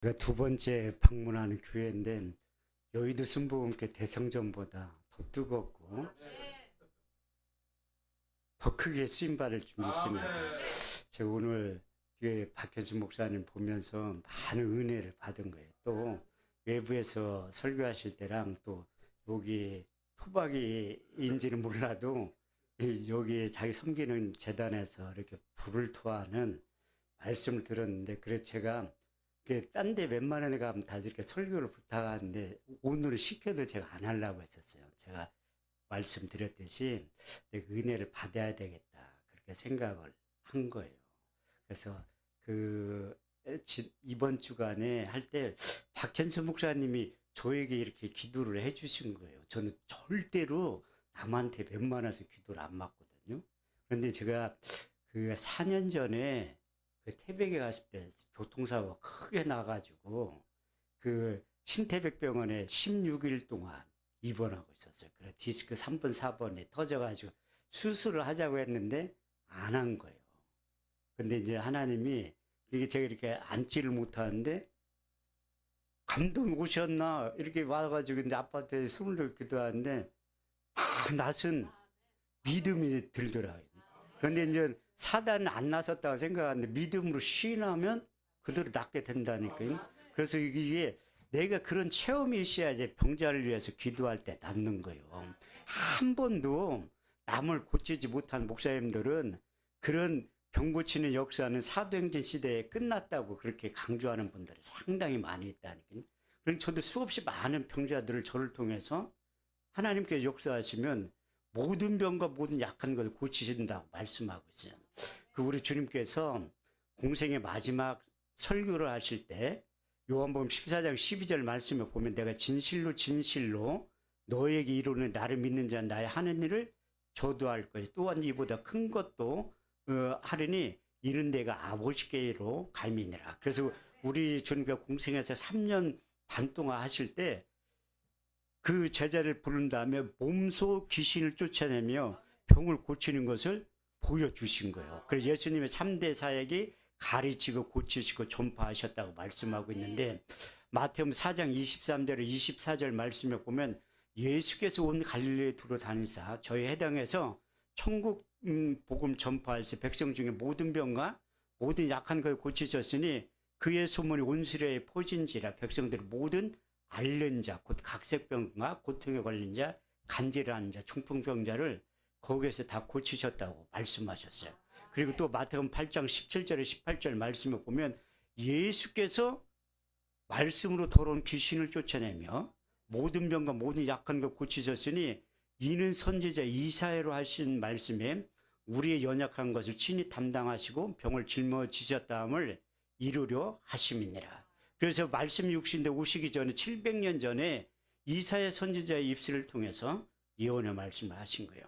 제가 두 번째 방문하는 교회인데 여의도 순복음교회 대성전보다 더 뜨겁고 더 크게 쓰임받을 줄 믿습니다. 제가 오늘 교회 박현수 목사님 보면서 많은 은혜를 받은 거예요. 또 외부에서 설교하실 때랑 또 여기 토박이인지는 몰라도 여기 자기 섬기는 재단에서 이렇게 불을 토하는 말씀을 들었는데, 그래서 제가 딴 데 웬만한 데 가면 다 이렇게 설교를 부탁하는데 오늘은 시켜도 제가 안 하려고 했었어요. 제가 말씀드렸듯이 내가 은혜를 받아야 되겠다 그렇게 생각을 한 거예요. 그래서 이번 주간에 할 때 박현수 목사님이 저에게 이렇게 기도를 해주신 거예요. 저는 절대로 남한테 웬만해서 기도를 안 받거든요. 그런데 제가 4년 전에 태백에 갔을 때 교통사고가 크게 나가지고 신태백병원에 16일 동안 입원하고 있었어요. 그래 디스크 3번 4번에 터져가지고 수술을 하자고 했는데 안 한 거예요. 근데 이제 하나님이 이게 제가 이렇게 앉지를 못하는데 감동 오셨나 이렇게 와가지고 이제 아파트에 숨을 들기도 하는데 낯은 믿음이 들더라고요. 그런데 이제 사단은 안 나섰다고 생각하는데 믿음으로 시인하면 그대로 낫게 된다니까요. 그래서 이게 내가 그런 체험이 있어야지 병자를 위해서 기도할 때 낫는 거예요. 한 번도 남을 고치지 못한 목사님들은 그런 병 고치는 역사는 사도행전 시대에 끝났다고 그렇게 강조하는 분들이 상당히 많이 있다니까요. 그럼 저도 수없이 많은 병자들을 저를 통해서 하나님께서 역사하시면 모든 병과 모든 약한 것을 고치신다고 말씀하고 있어요. 우리 주님께서 공생의 마지막 설교를 하실 때 요한복음 14장 12절 말씀에 보면 내가 진실로 진실로 너에게 이루는 나를 믿는 자는 나의 하는 일을 저도 할 것이 또한 이보다 큰 것도 하리니 이른 데가 아버지께로 갈미니라. 그래서 우리 주님께서 공생에서 3년 반 동안 하실 때 그 제자를 부른 다음에 몸소 귀신을 쫓아내며 병을 고치는 것을 보여주신 거예요. 그래서 예수님의 3대 사역이 가르치고 고치시고 전파하셨다고 말씀하고 있는데, 마태복음 4장 23절에 24절 말씀에 보면 예수께서 온 갈릴리에 두루 다니사 저희 해당에서 천국 복음 전파할세 백성 중에 모든 병과 모든 약한 걸 고치셨으니 그의 소문이 온 수레에 퍼진지라 백성들이 모든 앓는 자, 곧 각색병과 고통에 걸린 자, 간질환 자, 중풍병자를 거기에서 다 고치셨다고 말씀하셨어요. 그리고 또 마태복음 8장 17절에 18절 말씀을 보면 예수께서 말씀으로 더러운 귀신을 쫓아내며 모든 병과 모든 약한 것 고치셨으니 이는 선지자 이사야로 하신 말씀에 우리의 연약한 것을 친히 담당하시고 병을 짊어지셨다함을 이루려 하심이니라. 그래서 말씀 육신대 오시기 전에 700년 전에 이사야 선지자의 입술을 통해서 예언의 말씀을 하신 거예요.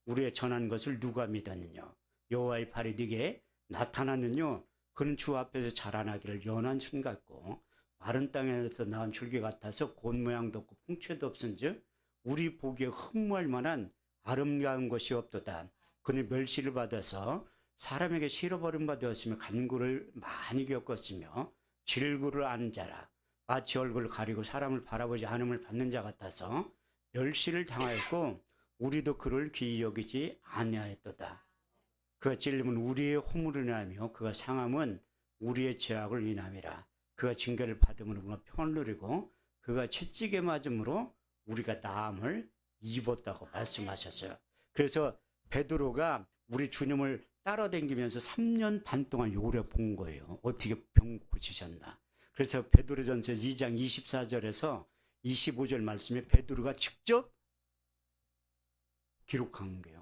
우리의 전한 것을 누가 믿었느냐? 여호와의 팔이 네게 나타났느냐? 그는 주 앞에서 자라나기를 연한 순 같고 마른 땅에서 나온 줄기 같아서 곤 모양도 없고 풍채도 없은즉 우리 보기에 흠모할 만한 아름다운 것이 없도다. 그는 멸시를 받아서 사람에게 실어버림 바 되었으며 간구를 많이 겪었으며 질구를 안 자라 마치 얼굴을 가리고 사람을 바라보지 않음을 받는 자 같아서 멸시를 당하였고 우리도 그를 귀히 여기지 아니하였도다. 그가 찔림은 우리의 허물을 인하며 그가 상함은 우리의 죄악을 인함이라. 그가 징계를 받음으로 우리가 평을 누리고 그가 채찍에 맞음으로 우리가 나음을 입었다고 말씀하셨어요. 그래서 베드로가 우리 주님을 따라다니면서 3년 반 동안 요래 본 거예요. 어떻게 병 고치셨나. 그래서 베드로전서 2장 24절에서 25절 말씀에 베드로가 직접 기록한 거예요.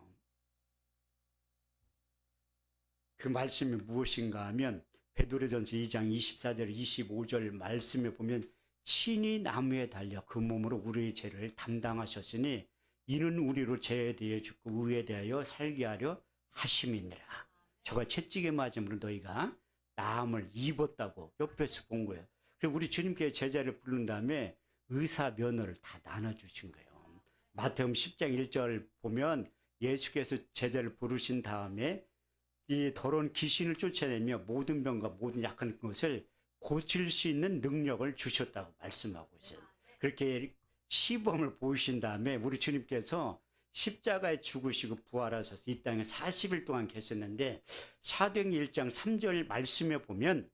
그 말씀이 무엇인가 하면 베드로전서 2장 24절 25절 말씀에 보면 친히 나무에 달려 그 몸으로 우리의 죄를 담당하셨으니 이는 우리로 죄에 대해 죽고 의에 대하여 살게 하려 하심이니라. 저가 채찍에 맞음으로 너희가 나음을 입었다고 옆에서 본 거예요. 그리고 우리 주님께 제자를 부른 다음에 의사 면허를 다 나눠주신 거예요. 마태복음 10장 1절 보면 예수께서 제자를 부르신 다음에 이 더러운 귀신을 쫓아내며 모든 병과 모든 약한 것을 고칠 수 있는 능력을 주셨다고 말씀하고 있어요. 그렇게 시범을 보이신 다음에 우리 주님께서 십자가에 죽으시고 부활하셔서 이 땅에 40일 동안 계셨는데 사도행전 1장 3절 말씀에 보면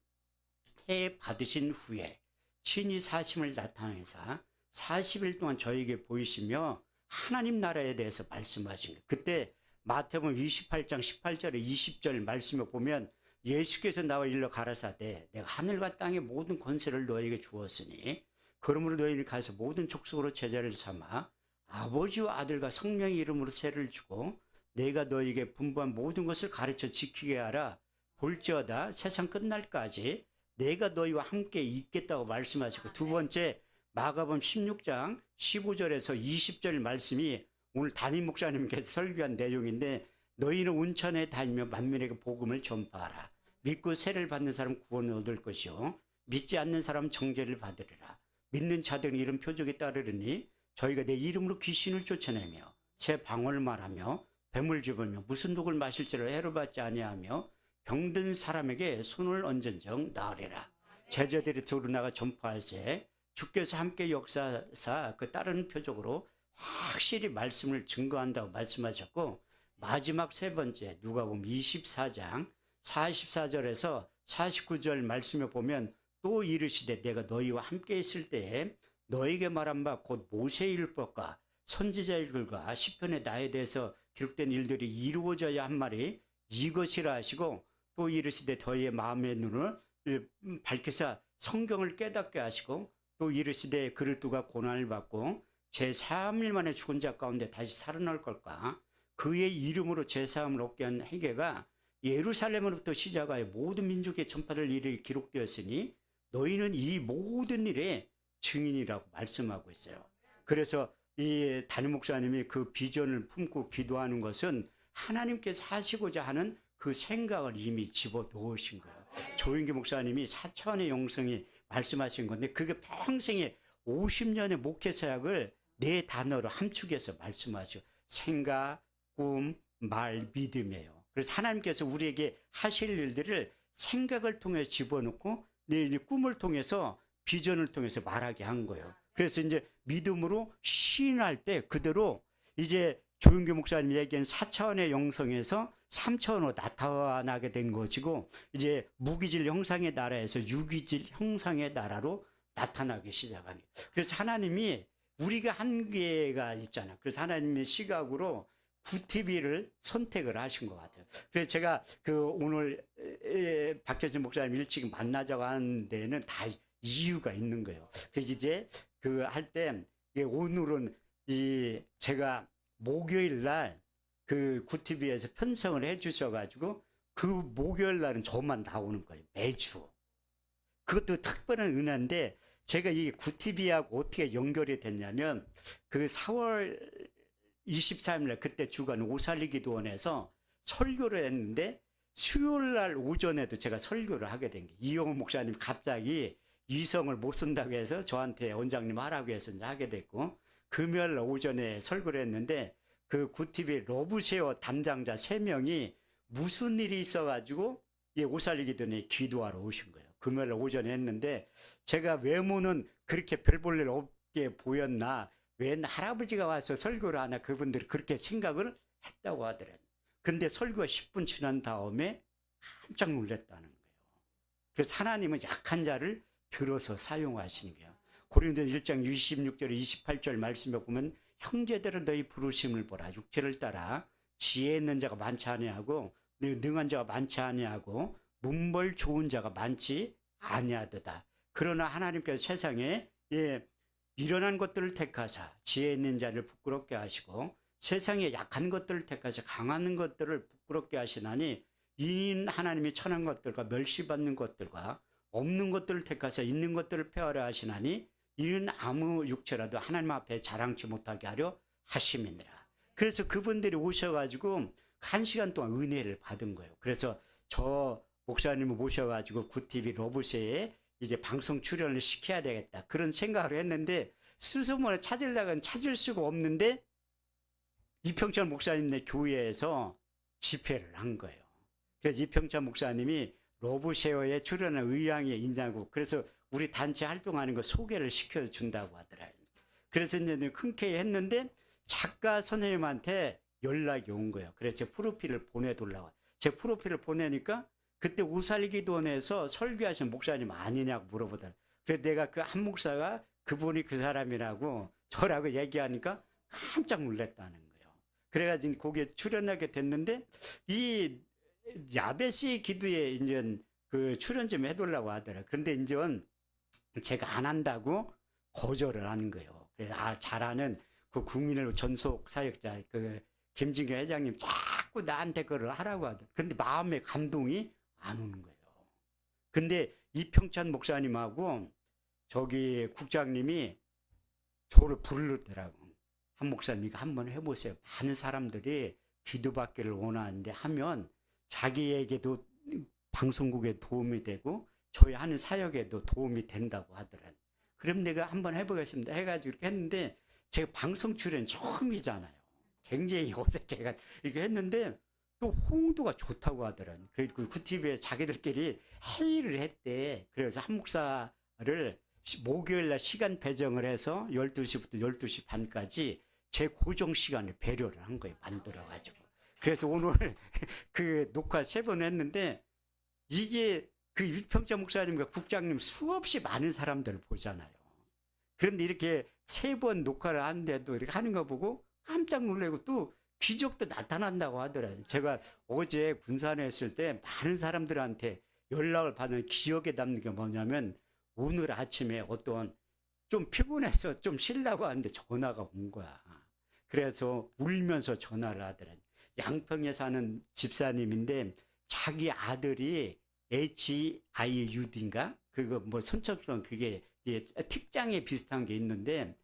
해 받으신 후에 친히 사심을 나타내사 40일 동안 저에게 보이시며 하나님 나라에 대해서 말씀하신 거예요. 그때 마태복음 28장 18절에 20절 말씀에 보면 예수께서 나와 일러 가라사대 내가 하늘과 땅의 모든 권세를 너에게 주었으니 그러므로 너희는 가서 모든 족속으로 제자를 삼아 아버지와 아들과 성령의 이름으로 세를 주고 내가 너희에게 분부한 모든 것을 가르쳐 지키게 하라. 볼지어다 세상 끝날까지 내가 너희와 함께 있겠다고 말씀하시고, 두 번째 마가복음 16장 15절에서 20절 말씀이 오늘 담임 목사님께서 설교한 내용인데, 너희는 온천에 다니며 만민에게 복음을 전파하라. 믿고 세를 받는 사람 구원을 얻을 것이요 믿지 않는 사람 정죄를 받으리라. 믿는 자들은 이런 표적에 따르리니 저희가 내 이름으로 귀신을 쫓아내며 새 방언을 말하며 뱀을 집으며 무슨 독을 마실지를 해로받지 아니하며 병든 사람에게 손을 얹은즉 나으리라. 제자들이 두루 나가 전파할세 주께서 함께 역사사 그 따르는 표적으로 확실히 말씀을 증거한다고 말씀하셨고, 마지막 세 번째 누가복음 24장 44절에서 49절 말씀에 보면 또 이르시되 내가 너희와 함께 있을 때에 너희에게 말한 바 곧 모세의 율법과 선지자의 글과 시편에 나에 대해서 기록된 일들이 이루어져야 한 말이 이것이라 하시고, 또 이르시되 너희의 마음의 눈을 밝혀서 성경을 깨닫게 하시고, 또 이르시되 그를 두가 고난을 받고 제3일 만에 죽은 자 가운데 다시 살아날 걸까. 그의 이름으로 제사함을 얻게 한 회개가 예루살렘으로부터 시작하여 모든 민족의 전파될 일이 기록되었으니 너희는 이 모든 일에 증인이라고 말씀하고 있어요. 그래서 이 담임 목사님이 그 비전을 품고 기도하는 것은 하나님께서 하시고자 하는 그 생각을 이미 집어넣으신 거예요. 조인기 목사님이 4차원의 영성이 말씀하신 건데, 그게 평생의 50년의 목회 사역을 네 단어로 함축해서 말씀하시고, 생각, 꿈, 말, 믿음이에요. 그래서 하나님께서 우리에게 하실 일들을 생각을 통해 집어넣고 내 꿈을 통해서 비전을 통해서 말하게 한 거예요. 그래서 이제 믿음으로 시인할 때 그대로 이제 조윤규 목사님이 얘기한 4차원의 영성에서 3차원으로 나타나게 된 것이고, 이제 무기질 형상의 나라에서 유기질 형상의 나라로 나타나기 시작하는 거예요. 그래서 하나님이 우리가 한계가 있잖아요. 그래서 하나님의 시각으로 구티비를 선택을 하신 것 같아요. 그래서 제가 그 오늘 박재진 목사님 일찍 만나자고 하는 데는 다 이유가 있는 거예요. 그래서 이제 그 할 때 오늘은 이 제가 목요일 날 그 구티비에서 편성을 해 주셔가지고 그 목요일 날은 저만 나오는 거예요. 매주. 그것도 특별한 은혜인데, 제가 이 구티비하고 어떻게 연결이 됐냐면 그 4월 23일 날 그때 주간 오살리 기도원에서 설교를 했는데, 수요일 날 오전에도 제가 설교를 하게 된 게, 이영호 목사님 갑자기 이성을 못 쓴다고 해서 저한테 원장님 하라고 해서 이제 하게 됐고, 금요일 날 오전에 설교를 했는데 그 구티비 러브쉐어 담당자 3명이 무슨 일이 있어가지고 오살리 기도원에 기도하러 오신 거예요. 금요일 날 오전에 했는데, 제가 외모는 그렇게 별 볼 일 없게 보였나, 웬 할아버지가 와서 설교를 하나, 그분들이 그렇게 생각을 했다고 하더래요. 근데 설교가 10분 지난 다음에 깜짝 놀랐다는 거예요. 그래서 하나님은 약한 자를 들어서 사용하시는 거예요. 고린도서 1장 26절 28절 말씀에 보면 형제들은 너희 부르심을 보라. 육체를 따라 지혜 있는 자가 많지 아니하고 능한 자가 많지 아니하고 문벌 좋은 자가 많지 아니하도다. 그러나 하나님께서 세상에 일어난 것들을 택하사 지혜 있는 자를 부끄럽게 하시고 세상에 약한 것들을 택하사 강한 것들을 부끄럽게 하시나니, 이는 하나님이 천한 것들과 멸시받는 것들과 없는 것들을 택하사 있는 것들을 폐하려 하시나니, 이는 아무 육체라도 하나님 앞에 자랑치 못하게 하려 하심이니라. 그래서 그분들이 오셔가지고 1시간 동안 은혜를 받은 거예요. 그래서 저 목사님을 모셔가지고 구티비 러브쉐에 이제 방송 출연을 시켜야 되겠다, 그런 생각을 했는데, 스스로를 찾으려면 찾을 수가 없는데 이평철 목사님네 교회에서 집회를 한 거예요. 그래서 이평철 목사님이 러브쉐어에 출연한 의향이 있냐고. 그래서 우리 단체 활동하는 거 소개를 시켜준다고 하더라고요. 그래서 이제 흔쾌히 했는데 작가 선생님한테 연락이 온 거예요. 그래서 제 프로필을 보내달라고. 제 프로필을 보내니까 그때 우살기도원에서 설교하신 목사님 아니냐고 물어보더라고요. 그래서 내가 그 한 목사가 그분이 그 사람이라고 저라고 얘기하니까 깜짝 놀랐다는 거예요. 그래가지고 거기에 출연하게 됐는데 이 야베스 기도에 이제 그 출연 좀 해달라고 하더라고요. 그런데 이제 제가 안 한다고 거절을 하는 거예요. 그래서 잘하는 그 국민을 전속 사역자 그 김진경 회장님 자꾸 나한테 그걸 하라고 하더라고요. 근데 마음의 감동이 안 오는 거예요. 근데 이평찬 목사님하고 저기 국장님이 저를 부르더라고. 한 목사님이 한번 해보세요. 많은 사람들이 기도받기를 원하는데 하면 자기에게도 방송국에 도움이 되고 저희 하는 사역에도 도움이 된다고 하더라고요. 그럼 내가 한번 해보겠습니다. 해가지고 이렇게 했는데 제가 방송 출연 처음이잖아요. 굉장히 어색해가 이렇게 했는데 또 호응도가 좋다고 하더라고요. 그리고 그 TV에 자기들끼리 회의를 했대. 그래서 한 목사를 목요일날 시간 배정을 해서 12시부터 12시 반까지 제 고정 시간을 배려를 한 거예요. 만들어가지고. 그래서 오늘 그 녹화 3번 했는데 이게 그 유평자 목사님과 국장님 수없이 많은 사람들을 보잖아요. 그런데 이렇게 3번 녹화를 하는데도 이렇게 하는 거 보고 깜짝 놀라고 또 기적도 나타난다고 하더라고요. 제가 어제 군산에 있을 때 많은 사람들한테 연락을 받는 기억에 남는 게 뭐냐면 오늘 아침에 어떤 좀 피곤해서 좀 쉬려고 하는데 전화가 온 거야. 그래서 울면서 전화를 하더라고요. 양평에 사는 집사님인데 자기 아들이 HIUD인가? 그거 뭐 선천성 그게 특장에 비슷한 게 있는데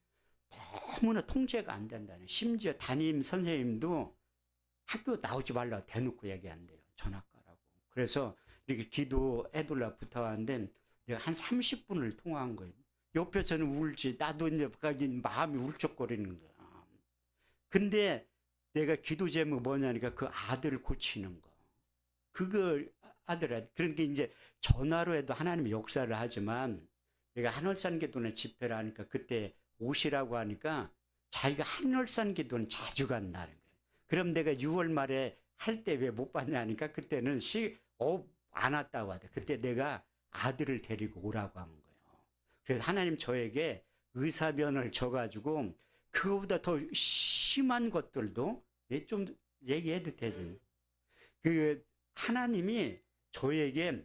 너무나 통제가 안 된다는. 심지어 담임 선생님도 학교 나오지 말라고 대놓고 얘기한대요. 전학가라고. 그래서 이렇게 기도해달라고 부탁하는데 내가 한 30분을 통화한 거예요. 옆에서는 울지. 나도 이제 마음이 울적거리는 거야. 근데 내가 기도 제목 뭐냐니까 그 아들을 고치는 거. 그거 하더라. 그러니까 이제 전화로 해도 하나님의 역사를 하지만 내가 한월산 기도는 집회를 하니까 그때 오시라고 하니까 자기가 한월산 기도는 자주 간다는 거예요. 그럼 내가 6월 말에 할 때 왜 못 봤냐 하니까 그때는 안 왔다고 하대. 그때 내가 아들을 데리고 오라고 한 거예요. 그래서 하나님 저에게 의사변을 줘가지고 그거보다 더 심한 것들도 좀 얘기해도 되지. 그 하나님이 저에게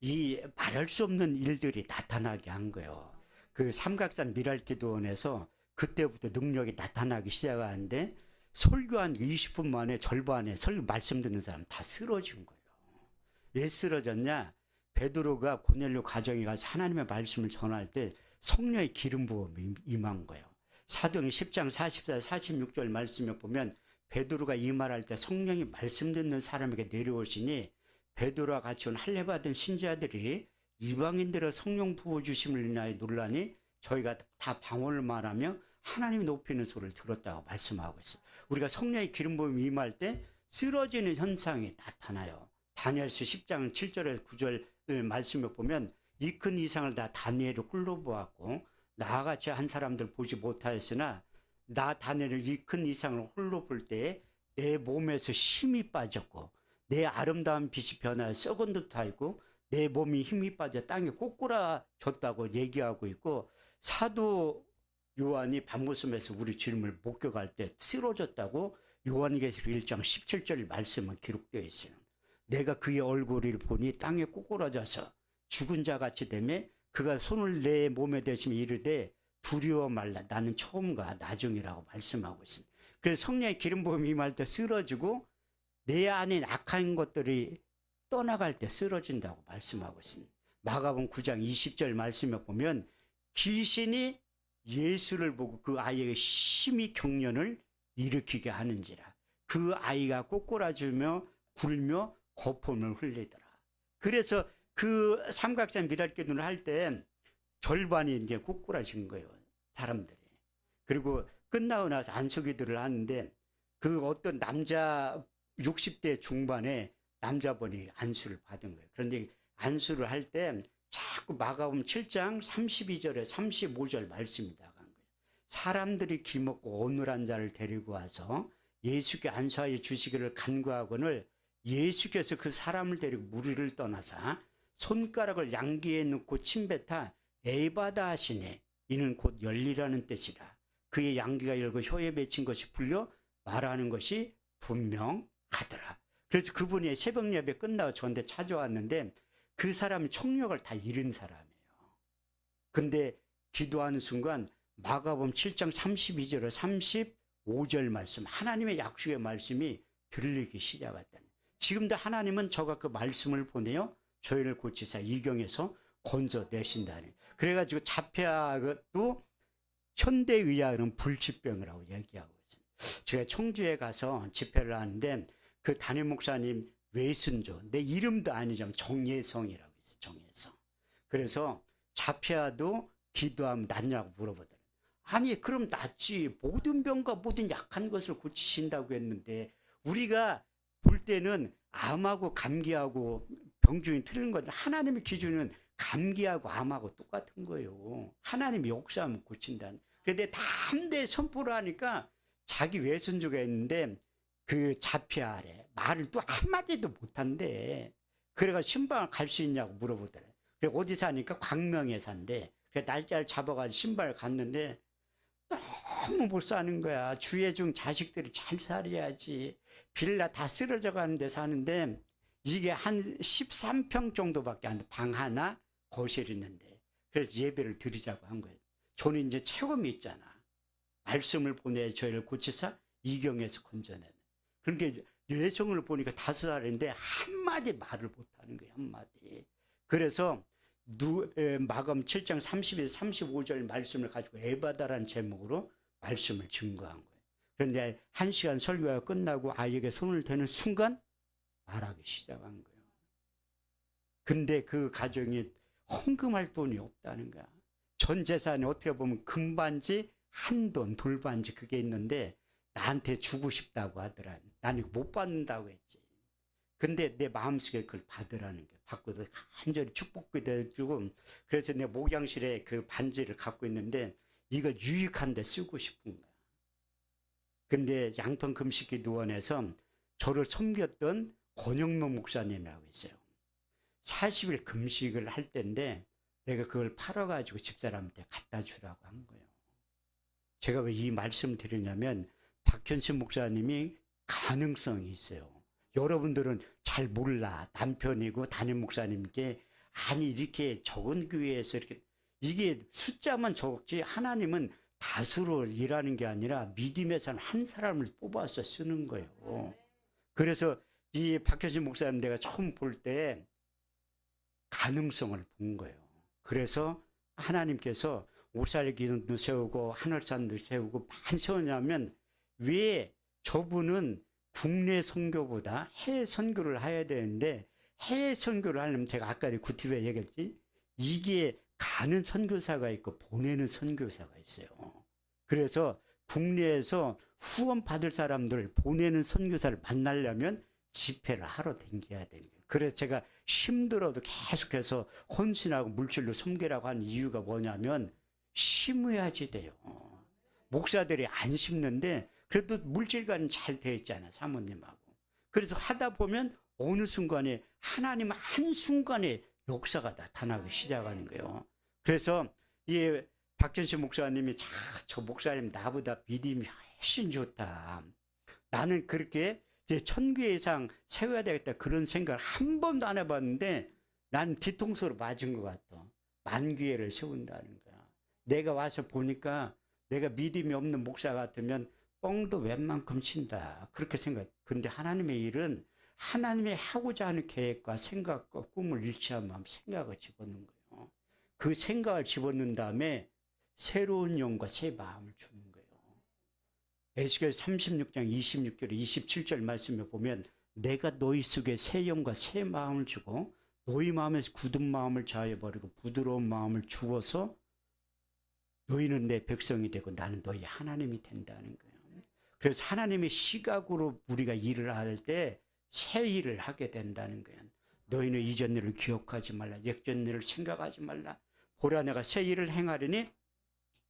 이 말할 수 없는 일들이 나타나게 한 거예요. 그 삼각산 미랄기도원에서 그때부터 능력이 나타나기 시작하는데 설교한 20분 만에 절반에 설교 말씀 듣는 사람 다 쓰러진 거예요. 왜 쓰러졌냐? 베드로가 고넬료 가정에 가서 하나님의 말씀을 전할 때 성령의 기름 부음이 임한 거예요. 사도행 10장 44, 46절 말씀에 보면 베드로가 이 말할 때 성령이 말씀 듣는 사람에게 내려오시니 베드로와 같이 온 할례 받은 신자들이 이방인들의 성령 부어주심을 인하여 놀라니 저희가 다 방언을 말하며 하나님이 높이는 소리를 들었다고 말씀하고 있어요. 우리가 성령의 기름 부음이 임할 때 쓰러지는 현상이 나타나요. 다니엘서 10장 7절에서 9절 말씀에 보면 이 큰 이상을 다 다니엘이 홀로 보았고 나와 같이 한 사람들 보지 못하였으나 나 다니엘이 이 큰 이상을 홀로 볼 때에 내 몸에서 힘이 빠졌고 내 아름다운 빛이 변하여 썩은 듯하고 내 몸이 힘이 빠져 땅에 꼬꾸라졌다고 얘기하고 있고 사도 요한이 밤모섬에서 우리 주님을 목격할 때 쓰러졌다고 요한계시록 1장 17절 말씀은 기록되어 있어요. 내가 그의 얼굴을 보니 땅에 꼬꾸라져서 죽은 자같이 되매 그가 손을 내 몸에 대시며 이르되 두려워 말라 나는 처음과 나중이라고 말씀하고 있습니다. 그래서 성령의 기름 부음이 임할 때 쓰러지고 내 안에 악한 것들이 떠나갈 때 쓰러진다고 말씀하고 있습니다. 마가복음 9장 20절 말씀에 보면 귀신이 예수를 보고 그 아이에게 심히 경련을 일으키게 하는지라 그 아이가 꼬꾸라지며 굴며 거품을 흘리더라. 그래서 그 삼각산 미랄기도를 할 때 절반이 이제 꼬꾸라진 거예요. 사람들이. 그리고 끝나고 나서 안수기도를 하는데 그 어떤 남자 60대 중반에 남자분이 안수를 받은 거예요. 그런데 안수를 할 때 자꾸 마가복음 7장 32절에 35절 말씀이 나간 거예요. 사람들이 기먹고 어눌한 자를 데리고 와서 예수께 안수하여 주시기를 간구하거늘 예수께서 그 사람을 데리고 무리를 떠나사 손가락을 양귀에 넣고 침뱉어 에바다 하시네. 이는 곧 열리라는 뜻이라. 그의 양귀가 열고 혀에 맺힌 것이 풀려 말하는 것이 분명하더라. 그래서 그분이 새벽 예배 끝나고 저한테 찾아왔는데 그 사람이 청력을 다 잃은 사람이에요. 근데 기도하는 순간 마가복음 7장 32절에 35절 말씀, 하나님의 약속의 말씀이 들리기 시작했다. 지금도 하나님은 저가 그 말씀을 보내요 저희를 고치사 이경에서 건져내신다니. 그래가지고 자폐아도 현대의학은 불치병이라고 얘기하고 있어요. 제가 청주에 가서 집회를 하는데 그 담임 목사님 외순조, 내 이름도 아니지만 정예성이라고 있어요. 정예성. 그래서 자폐아도 기도하면 낫냐고 물어보더라고요. 아니 그럼 낫지. 모든 병과 모든 약한 것을 고치신다고 했는데 우리가 볼 때는 암하고 감기하고 병중이 틀린 건데 하나님의 기준은 감기하고 암하고 똑같은 거예요. 하나님이 역사하면 고친다는. 그런데 다 함대 선포를 하니까 자기 외손주가 있는데 그 자폐아래 말을 또 한마디도 못한대. 그래가 신방을 갈 수 있냐고 물어보더래. 그래 어디 사니까 광명에 산대. 그래 날짜를 잡아가지고 신방을 갔는데 너무 못 사는 거야. 주의 중 자식들이 잘 살아야지. 빌라 다 쓰러져 가는데 사는데 이게 한 13평 정도밖에 안 돼. 방 하나 거실 있는데. 그래서 예배를 드리자고 한 거예요. 저는 이제 체험이 있잖아. 말씀을 보내 저희를 고치사 이경에서 건져내. 그러니까 여성을 보니까 5살인데 한마디 말을 못하는 거예요. 한마디. 그래서 마가복음 7장 32, 35절 말씀을 가지고 에바다라는 제목으로 말씀을 증거한 거예요. 그런데 1시간 설교가 끝나고 아이에게 손을 대는 순간 말하기 시작한 거예요. 근데 그 가정이 헌금할 돈이 없다는 거야. 전 재산이 어떻게 보면 금반지, 한돈, 돌반지 그게 있는데 나한테 주고 싶다고 하더라. 나는 못 받는다고 했지. 근데 내 마음속에 그걸 받으라는 게 받고도 간절히 축복기도 해주고 그래서 내 목양실에 그 반지를 갖고 있는데 이걸 유익한 데 쓰고 싶은 거야. 근데 양평 금식기도원에서 저를 섬겼던 권영명 목사님이라고 있어요. 40일 금식을 할 때인데 내가 그걸 팔아가지고 집사람한테 갖다 주라고 한 거예요. 제가 왜 이 말씀을 드리냐면 박현신 목사님이 가능성이 있어요. 여러분들은 잘 몰라. 남편이고 담임 목사님께 아니 이렇게 적은 교회에서 이렇게 이게 숫자만 적지 하나님은 다수로 일하는 게 아니라 믿음에서는 한 사람을 뽑아서 쓰는 거예요. 그래서 이 박현신 목사님 내가 처음 볼 때 가능성을 본 거예요. 그래서 하나님께서 오살기도 세우고 하늘산도 세우고 많이 세우냐면 왜 저분은 국내 선교보다 해외 선교를 해야 되는데 해외 선교를 하려면 제가 아까 구티브에 얘기했지 이게 가는 선교사가 있고 보내는 선교사가 있어요. 그래서 국내에서 후원 받을 사람들 보내는 선교사를 만나려면 집회를 하러 다녀야 되는 거예요. 그래서 제가 힘들어도 계속해서 헌신하고 물질로 섬기라고 하는 이유가 뭐냐면 심어야지 돼요. 목사들이 안 심는데 그래도 물질과는 잘 되어 있잖아 사모님하고. 그래서 하다 보면 어느 순간에 하나님 한순간에 역사가 나타나기 시작하는 거예요. 그래서 이 박현신 목사님이 저 목사님 나보다 믿음이 훨씬 좋다. 나는 그렇게 이제 1000개 이상 세워야 되겠다 그런 생각을 한 번도 안 해봤는데 난 뒤통수로 맞은 것 같아. 10,000개를 세운다는 거야. 내가 와서 보니까 내가 믿음이 없는 목사 같으면 뻥도 웬만큼 친다 그렇게 생각. 근데 하나님의 일은 하나님의 하고자 하는 계획과 생각과 꿈을 일치하면 생각을 집어넣는 거예요. 그 생각을 집어넣은 다음에 새로운 영과 새 마음을 주는 거예요. 에스겔 36장 26절 27절 말씀에 보면 내가 너희 속에 새 영과 새 마음을 주고 너희 마음에서 굳은 마음을 자해버리고 부드러운 마음을 주어서 너희는 내 백성이 되고 나는 너희 하나님이 된다는 거예요. 그래서 하나님의 시각으로 우리가 일을 할 때 새 일을 하게 된다는 거야. 너희는 이전 일을 기억하지 말라. 역전 일을 생각하지 말라. 보라 내가 새 일을 행하리니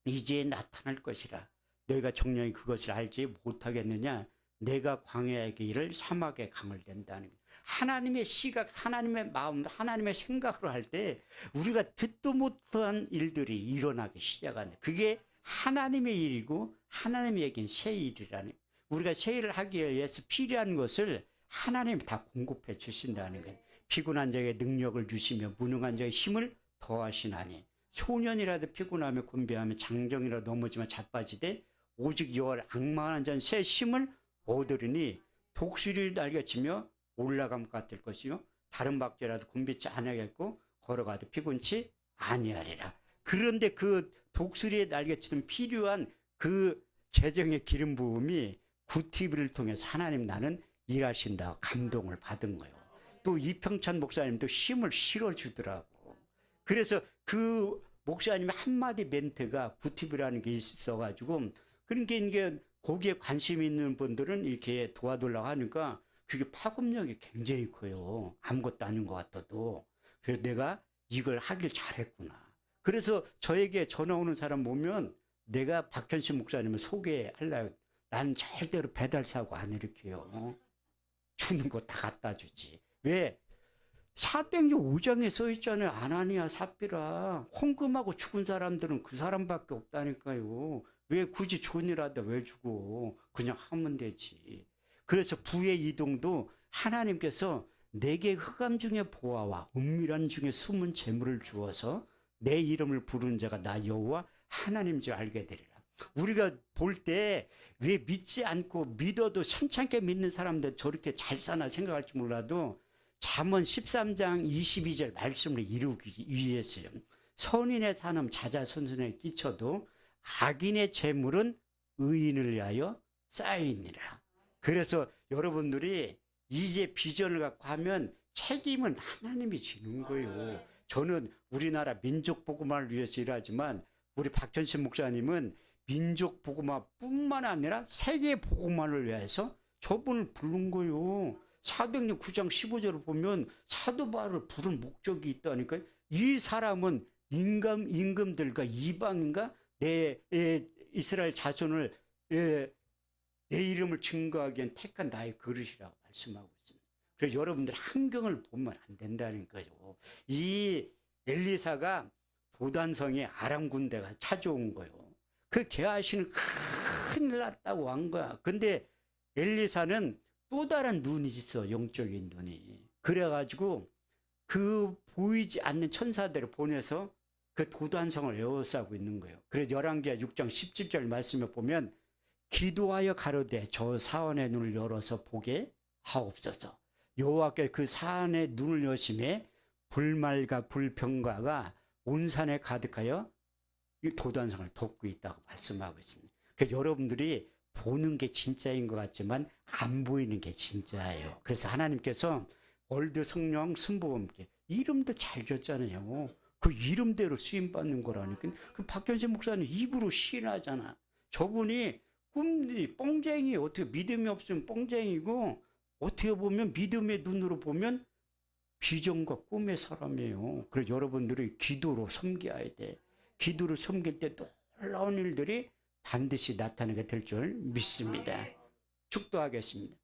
이제 나타날 것이라. 너희가 정령이 그것을 알지 못하겠느냐. 내가 광야의 길을 사막의 강을 된다는 거야. 하나님의 시각, 하나님의 마음, 하나님의 생각으로 할 때 우리가 듣도 못한 일들이 일어나기 시작한다. 그게 하나님의 일이고 하나님에겐 새 일이라는 거야. 우리가 새 일을 하기 위해서 필요한 것을 하나님이 다 공급해 주신다는 거예요. 피곤한 자에게 능력을 주시며 무능한 자에게 힘을 더하시나니 소년이라도 피곤하며 곤배하며 장정이라도 넘어지면 자빠지되 오직 여호와를 앙망하는 자는 새 힘을 얻으리니 독수리를 날개치며 올라감 같을 것이요 다른 박제라도 곤비치 아니하겠고 걸어가도 피곤치 아니하리라. 그런데 그 독수리의 날개치는 필요한 그 재정의 기름 부음이 구티비를 통해서 하나님 나는 일하신다 감동을 받은 거예요. 또 이평찬 목사님도 힘을 실어주더라고. 그래서 그 목사님의 한마디 멘트가 구티비라는 게 있어가지고 그러니까 이게 거기에 관심 있는 분들은 이렇게 도와달라고 하니까 그게 파급력이 굉장히 커요. 아무것도 아닌 것 같아도. 그래서 내가 이걸 하길 잘했구나. 그래서 저에게 전화 오는 사람 보면 내가 박현신 목사님을 소개하려고 난 절대로 배달 사고 안 일으켜요. 주는 거 다 갖다 주지. 왜? 사도행전 5장에 써 있잖아요. 아나니아 삽비라. 헌금하고 죽은 사람들은 그 사람밖에 없다니까요. 왜 굳이 좋은 일 하다 왜 주고 그냥 하면 되지. 그래서 부의 이동도 하나님께서 내게 흑암 중에 보아와 은밀한 중에 숨은 재물을 주어서 내 이름을 부르는 자가 나 여호와 하나님 줄 알게 되리라. 우리가 볼 때 왜 믿지 않고 믿어도 천찮게 믿는 사람들 저렇게 잘 사나 생각할지 몰라도 잠언 13장 22절 말씀을 이루기 위해서요. 선인의 산업 자자손손에 끼쳐도 악인의 재물은 의인을 위하여 쌓이니라. 그래서 여러분들이 이제 비전을 갖고 하면 책임은 하나님이 지는 거예요. 저는 우리나라 민족 복음화를 위해서 일하지만 우리 박현신 목사님은 민족 복음화뿐만 아니라 세계 복음화를 위해서 저분을 부른 거예요. 사도행전 9장 15절을 보면 사도 바울을 부른 목적이 있다니까요. 이 사람은 임금들과 이방인과 내 이스라엘 자손을 내 이름을 증거하기엔 택한 나의 그릇이라고 말씀하고 있습니다. 그래서 여러분들 환경을 보면 안 된다는 거죠. 이 엘리사가 도단성에 아람 군대가 찾아온 거예요. 그 게하시는 큰일 났다고 한 거야. 근데 엘리사는 또 다른 눈이 있어, 영적인 눈이. 그래가지고 그 보이지 않는 천사들을 보내서 그 도단성을 에워싸고 있는 거예요. 그래서 열왕기하 6장 17절 말씀에 보면 기도하여 가로되 저 사원의 눈을 열어서 보게 하옵소서. 여호와께 그 사안의 눈을 여심에 불말과 불평가가 온 산에 가득하여 이 도단성을 덮고 있다고 말씀하고 있습니다. 그래서 여러분들이 보는 게 진짜인 것 같지만 안 보이는 게 진짜예요. 그래서 하나님께서 월드 성령 순복음께 이름도 잘 줬잖아요. 그 이름대로 쓰임받는 거라니까. 그 박현신 목사님 입으로 시인하잖아. 저분이 꿈이 뻥쟁이, 어떻게 믿음이 없으면 뻥쟁이고 어떻게 보면 믿음의 눈으로 보면 비전과 꿈의 사람이에요. 그래서 여러분들이 기도로 섬겨야 돼. 기도로 섬길 때 놀라운 일들이 반드시 나타나게 될 줄 믿습니다. 축도하겠습니다.